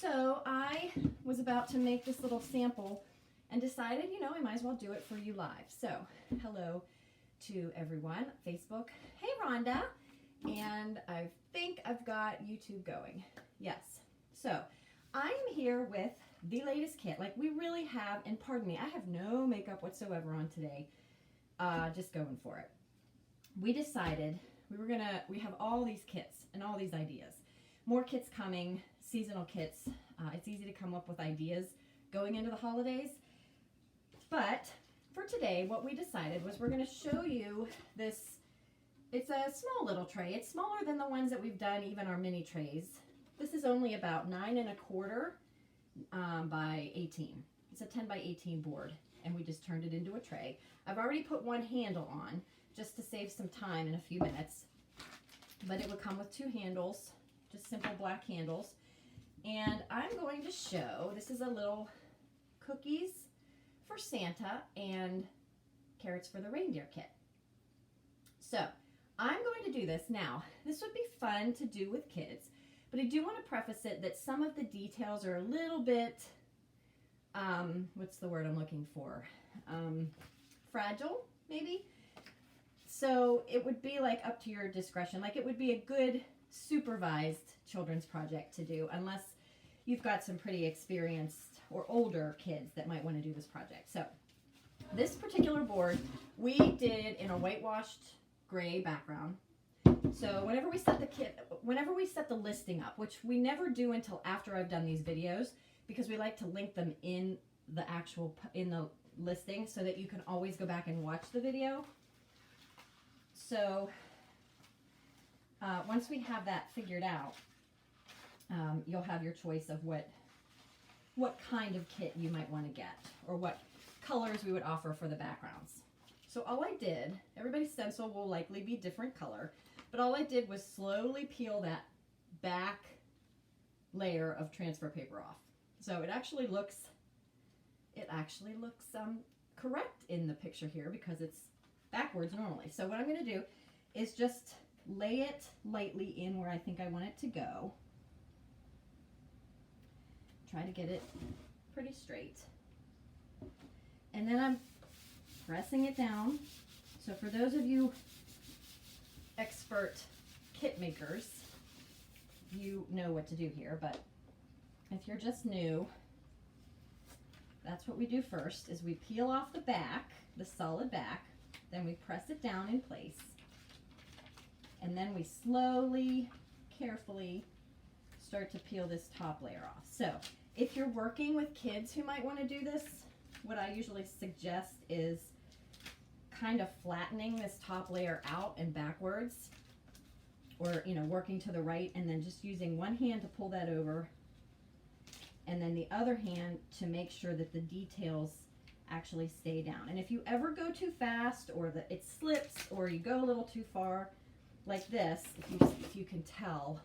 So I was about to make this little sample and decided, you know, I might as well do it for you live. So hello to everyone. Facebook, hey Rhonda. And I think I've got YouTube going. Yes. So I am here with the latest kit. Like we really have, and pardon me, I have no makeup whatsoever on today. Just going for it. We decided we have all these kits and all these ideas. More kits coming, seasonal kits. It's easy to come up with ideas going into the holidays. But for today, what we decided was we're going to show you this. It's a small little tray. It's smaller than the ones that we've done, even our mini trays. This is only about 9 1/4 by 18. It's a 10 by 18 board, and we just turned it into a tray. I've already put one handle on just to save some time in a few minutes, but it would come with 2 handles, just simple black handles. And I'm going to show, this is a little cookies for Santa and carrots for the reindeer kit. So I'm going to do this now. This would be fun to do with kids, but I do want to preface it that some of the details are a little bit, what's the word I'm looking for? Fragile, maybe? So it would be like up to your discretion. Like it would be a good supervised children's project to do, unless you've got some pretty experienced or older kids that might want to do this project. So this particular board we did in a whitewashed gray background. So whenever we set the listing up, which we never do until after I've done these videos, because we like to link them in the listing so that you can always go back and watch the video. So once we have that figured out, you'll have your choice of what kind of kit you might want to get, or what colors we would offer for the backgrounds. So all I did, everybody's stencil will likely be different color, but all I did was slowly peel that back layer of transfer paper off. So it actually looks correct in the picture here because it's backwards normally. So what I'm going to do is just lay it lightly in where I think I want it to go. Try to get it pretty straight. And then I'm pressing it down. So for those of you expert kit makers, you know what to do here, but if you're just new, that's what we do first, is we peel off the back, the solid back, then we press it down in place, and then we slowly, carefully start to peel this top layer off. So if you're working with kids who might want to do this, what I usually suggest is kind of flattening this top layer out and backwards, or working to the right, and then just using one hand to pull that over, and then the other hand to make sure that the details actually stay down. And if you ever go too fast, or that it slips, or you go a little too far like this, if you can tell,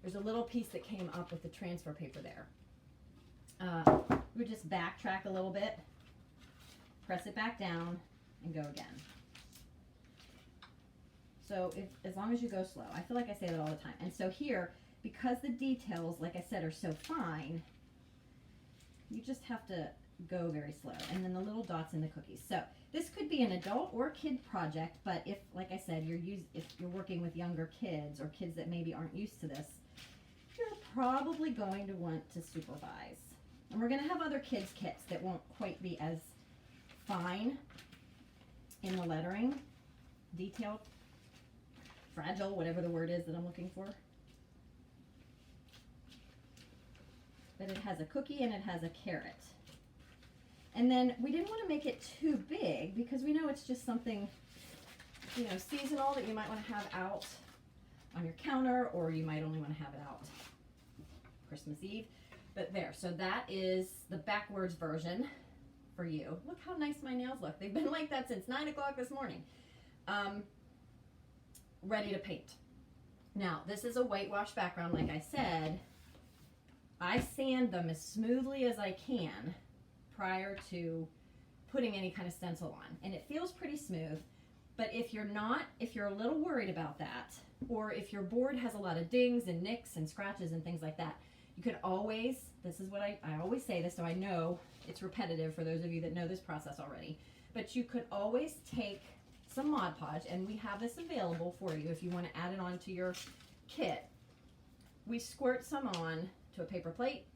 there's a little piece that came up with the transfer paper there. We just backtrack a little bit, press it back down, and go again. So as long as you go slow. I feel like I say that all the time. And so here, because the details, like I said, are so fine, you just have to go very slow. And then the little dots in the cookies. So this could be an adult or kid project, but if, like I said, if you're working with younger kids or kids that maybe aren't used to this, you're probably going to want to supervise. And we're going to have other kids' kits that won't quite be as fine in the lettering, detailed, fragile, whatever the word is that I'm looking for. But it has a cookie and it has a carrot. And then we didn't want to make it too big because we know it's just something, seasonal that you might want to have out on your counter, or you might only want to have it out Christmas Eve. But there, so that is the backwards version for you. Look how nice my nails look. They've been like that since 9 o'clock this morning. Ready to paint. Now, this is a whitewash background, like I said. I sand them as smoothly as I can prior to putting any kind of stencil on. And it feels pretty smooth. But if you're a little worried about that, or if your board has a lot of dings and nicks and scratches and things like that, You could always, this is what I always say this, so I know it's repetitive for those of you that know this process already, but you could always take some Mod Podge, and we have this available for you if you want to add it on to your kit. We squirt some on to a paper plate.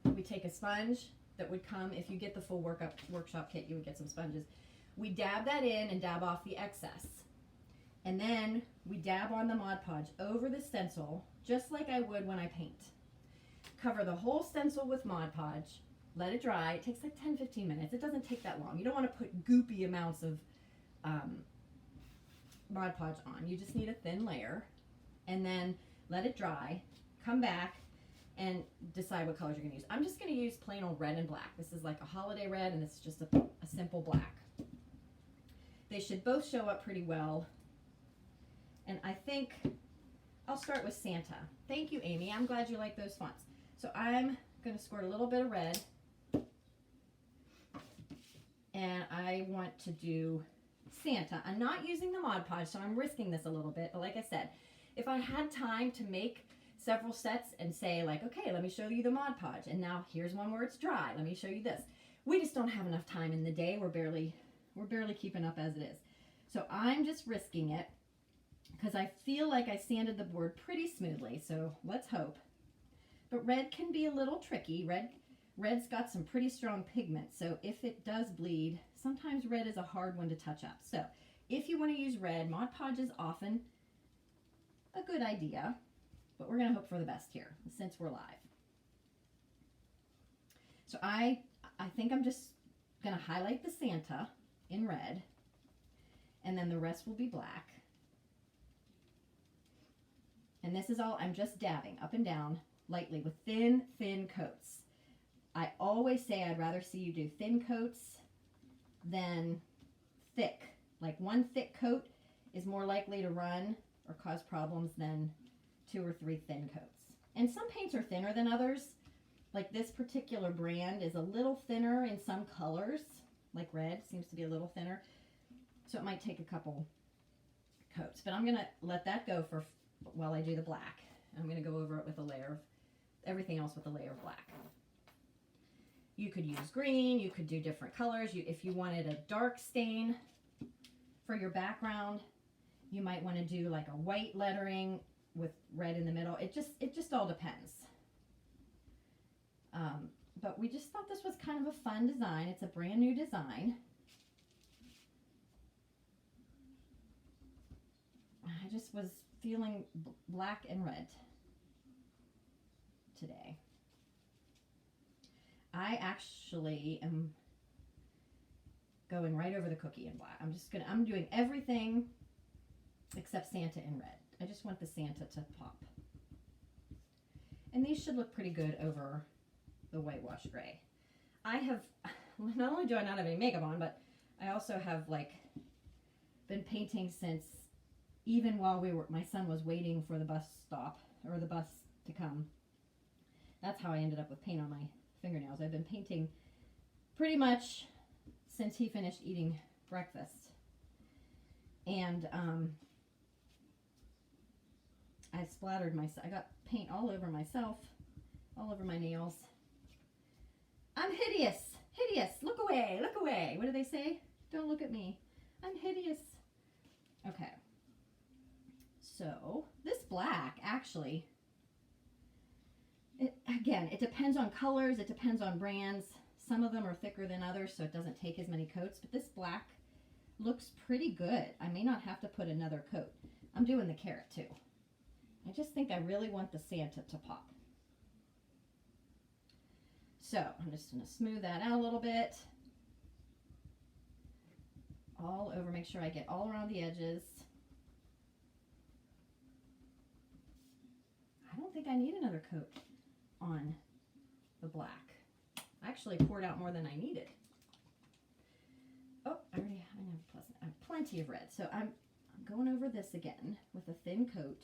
We take a sponge that would come, if you get the full workshop kit, you would get some sponges. We dab that in and dab off the excess. And then we dab on the Mod Podge over the stencil, just like I would when I paint. Cover the whole stencil with Mod Podge, let it dry. It takes like 10-15 minutes. It doesn't take that long. You don't want to put goopy amounts of Mod Podge on. You just need a thin layer, and then let it dry. Come back and decide what colors you're going to use. I'm just going to use plain old red and black. This is like a holiday red, and this is just a simple black. They should both show up pretty well. And I think I'll start with Santa. Thank you, Amy. I'm glad you like those fonts. So I'm going to squirt a little bit of red. And I want to do Santa. I'm not using the Mod Podge, so I'm risking this a little bit. But like I said, if I had time to make several sets and say like, okay, let me show you the Mod Podge, and now here's one where it's dry. Let me show you this. We just don't have enough time in the day. We're barely keeping up as it is. So I'm just risking it because I feel like I sanded the board pretty smoothly. So let's hope. But red can be a little tricky. Red's got some pretty strong pigment, so if it does bleed, sometimes red is a hard one to touch up. So if you want to use red, Mod Podge is often a good idea, but we're going to hope for the best here since we're live. So I think I'm just going to highlight the Santa in red, and then the rest will be black. And this is all, I'm just dabbing up and down lightly with thin coats. I always say I'd rather see you do thin coats than thick. Like one thick coat is more likely to run or cause problems than 2 or 3 thin coats. And some paints are thinner than others. Like this particular brand is a little thinner in some colors, like red seems to be a little thinner. So it might take a couple coats, but I'm going to let that go for while I do the black. I'm going to go over it with a layer of everything else with a layer of black. You could use green, you could do different colors. If you wanted a dark stain for your background, you might want to do like a white lettering with red in the middle. It just all depends. But we just thought this was kind of a fun design. It's a brand new design. I just was feeling black and red today. I actually am going right over the cookie in black. I'm doing everything except Santa in red. I just want the Santa to pop. And these should look pretty good over the whitewash gray. I have, not only do I not have any makeup on, but I also have like been painting since even while my son was waiting for the bus stop or the bus to come. That's how I ended up with paint on my fingernails. I've been painting pretty much since he finished eating breakfast. And I splattered myself. I got paint all over myself, all over my nails. I'm hideous. Hideous. Look away. Look away. What do they say? Don't look at me. I'm hideous. Okay. So this black actually, it depends on colors. It depends on brands. Some of them are thicker than others, so it doesn't take as many coats. But this black looks pretty good. I may not have to put another coat. I'm doing the carrot too. I just think I really want the Santa to pop. So I'm just going to smooth that out a little bit. All over, make sure I get all around the edges. I don't think I need another coat on the black. I actually poured out more than I needed. Oh, I have plenty of red. So I'm going over this again with a thin coat.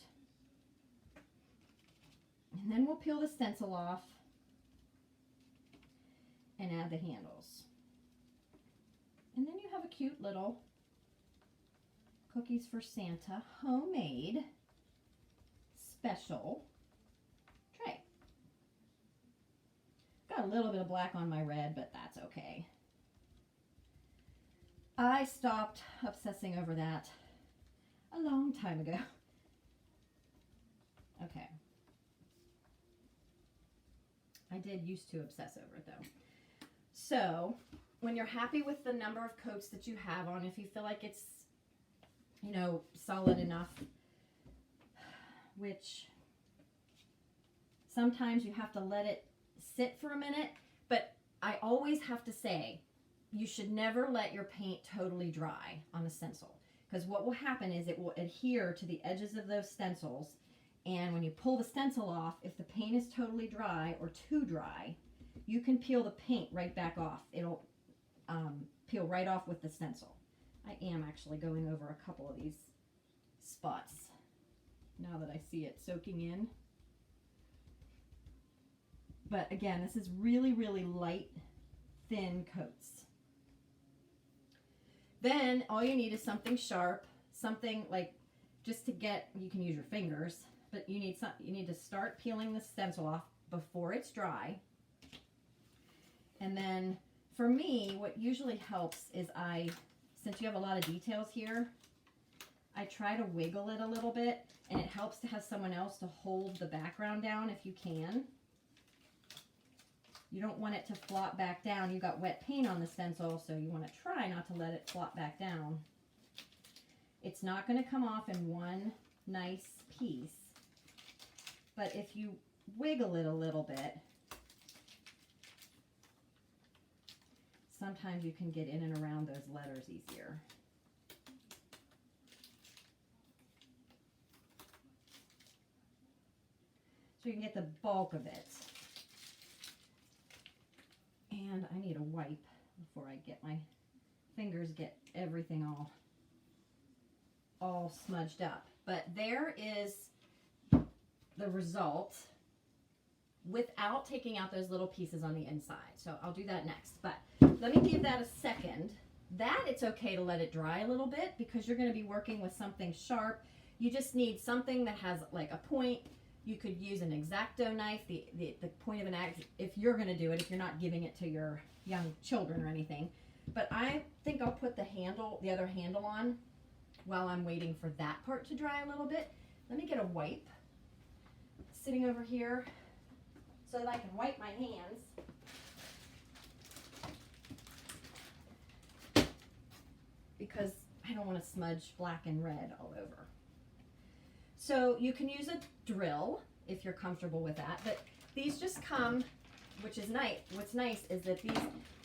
And then we'll peel the stencil off and add the handles. And then you have a cute little Cookies for Santa homemade special tray. got a little bit of black on my red, but that's okay. I stopped obsessing over that a long time ago. Okay. I did used to obsess over it though. So when you're happy with the number of coats that you have on, if you feel like it's, you know, solid enough, which sometimes you have to let it sit for a minute, but I always have to say, you should never let your paint totally dry on a stencil, because what will happen is it will adhere to the edges of those stencils, and when you pull the stencil off, if the paint is totally dry or too dry, you can peel the paint right back off. It'll peel right off with the stencil. I am actually going over a couple of these spots now that I see it soaking in. But again, this is really, really light, thin coats. Then all you need is something sharp, something like just to get, you can use your fingers, but you need to start peeling the stencil off before it's dry. And then for me, what usually helps is since you have a lot of details here, I try to wiggle it a little bit, and it helps to have someone else to hold the background down if you can. You don't want it to flop back down. You got wet paint on the stencil, so you want to try not to let it flop back down. It's not going to come off in one nice piece, but if you wiggle it a little bit, sometimes you can get in and around those letters easier. So you can get the bulk of it. And I need a wipe before I get my fingers get everything all smudged up. But there is the result without taking out those little pieces on the inside. So I'll do that next. But let me give that a second. That it's okay to let it dry a little bit because you're going to be working with something sharp. You just need something that has like a point. You could use an X-Acto knife, the point of an axe, if you're going to do it, if you're not giving it to your young children or anything. But I think I'll put the other handle on while I'm waiting for that part to dry a little bit. Let me get a wipe sitting over here so that I can wipe my hands. Because I don't want to smudge black and red all over. So you can use a drill if you're comfortable with that, but these just come, which is nice. What's nice is that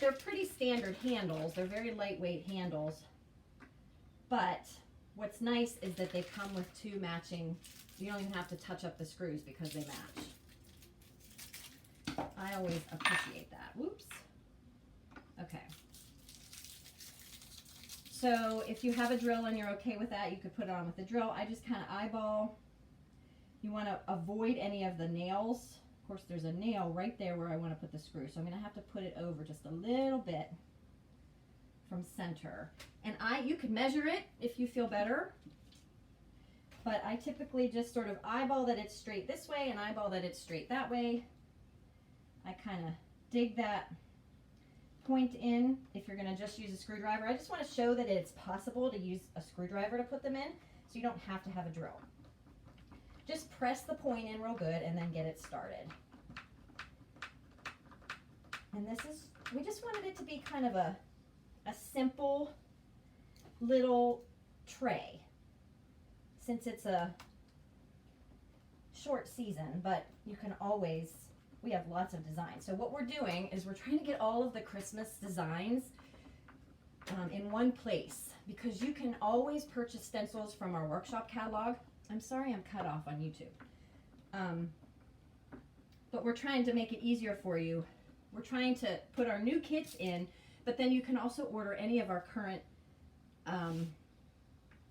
they're pretty standard handles. They're very lightweight handles, but what's nice is that they come with two matching, you don't even have to touch up the screws because they match. I always appreciate that. Whoops. Okay. So if you have a drill and you're okay with that, you could put it on with the drill. I just kind of eyeball. You want to avoid any of the nails. Of course, there's a nail right there where I want to put the screw. So I'm going to have to put it over just a little bit from center. And you could measure it if you feel better. But I typically just sort of eyeball that it's straight this way and eyeball that it's straight that way. I kind of dig that point in if you're going to just use a screwdriver. I just want to show that it's possible to use a screwdriver to put them in, so you don't have to have a drill. Just press the point in real good and then get it started. And we just wanted it to be kind of a simple little tray, since it's a short season, but you can always, we have lots of designs. So what we're doing is we're trying to get all of the Christmas designs in one place, because you can always purchase stencils from our workshop catalog. I'm sorry I'm cut off on YouTube. But we're trying to make it easier for you. We're trying to put our new kits in, but then you can also order any of our current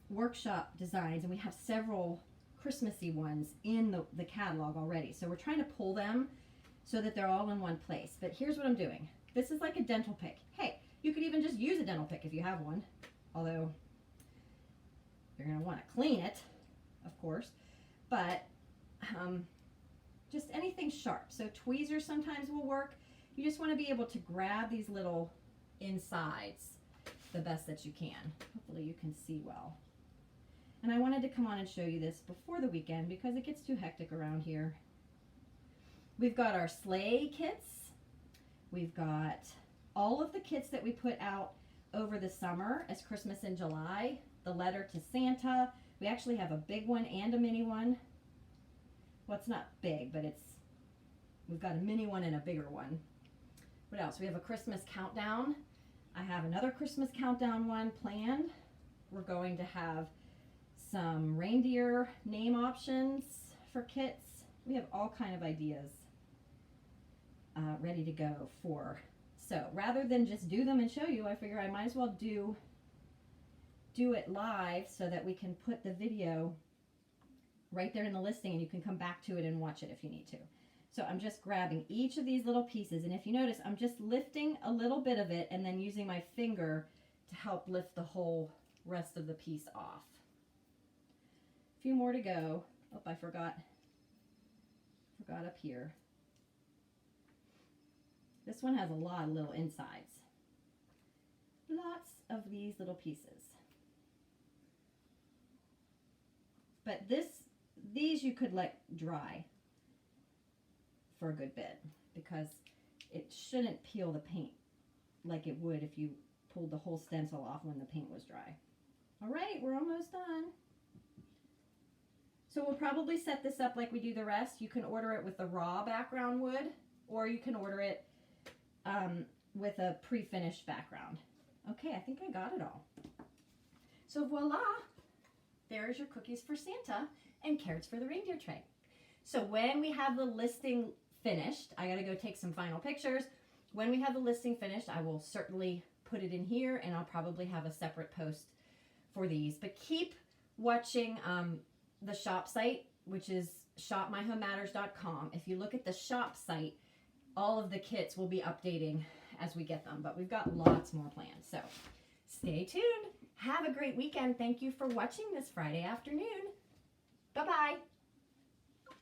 workshop designs, and we have several Christmassy ones in the catalog already. So we're trying to pull them so that they're all in one place. But here's what I'm doing. This is like a dental pick. Hey, you could even just use a dental pick if you have one, although you're going to want to clean it, of course. But just anything sharp. So tweezers sometimes will work. You just want to be able to grab these little insides the best that you can. Hopefully you can see well. And I wanted to come on and show you this before the weekend because it gets too hectic around here. We've got our sleigh kits. We've got all of the kits that we put out over the summer as Christmas in July. The letter to Santa. We actually have a big one and a mini one. Well, it's not big, but we've got a mini one and a bigger one. What else? We have a Christmas countdown. I have another Christmas countdown one planned. We're going to have some reindeer name options for kits. We have all kind of ideas ready to go for. So rather than just do them and show you, I figure I might as well do it live so that we can put the video right there in the listing and you can come back to it and watch it if you need to. So I'm just grabbing each of these little pieces, and if you notice, I'm just lifting a little bit of it and then using my finger to help lift the whole rest of the piece off. A few more to go. Oh, I forgot up here. This one has a lot of little insides. Lots of these little pieces. But these you could let dry for a good bit because it shouldn't peel the paint like it would if you pulled the whole stencil off when the paint was dry. All right, we're almost done. So we'll probably set this up like we do the rest. You can order it with the raw background wood, or you can order it with a pre-finished background. Okay, I think I got it all. So voila, there's your cookies for Santa and carrots for the reindeer tray. So when we have the listing finished, I gotta go take some final pictures. When we have the listing finished, I will certainly put it in here, and I'll probably have a separate post for these. But keep watching the shop site, which is shopmyhomematters.com. If you look at the shop site, all of the kits will be updating as we get them, but we've got lots more planned. So stay tuned. Have a great weekend. Thank you for watching this Friday afternoon. Bye-bye.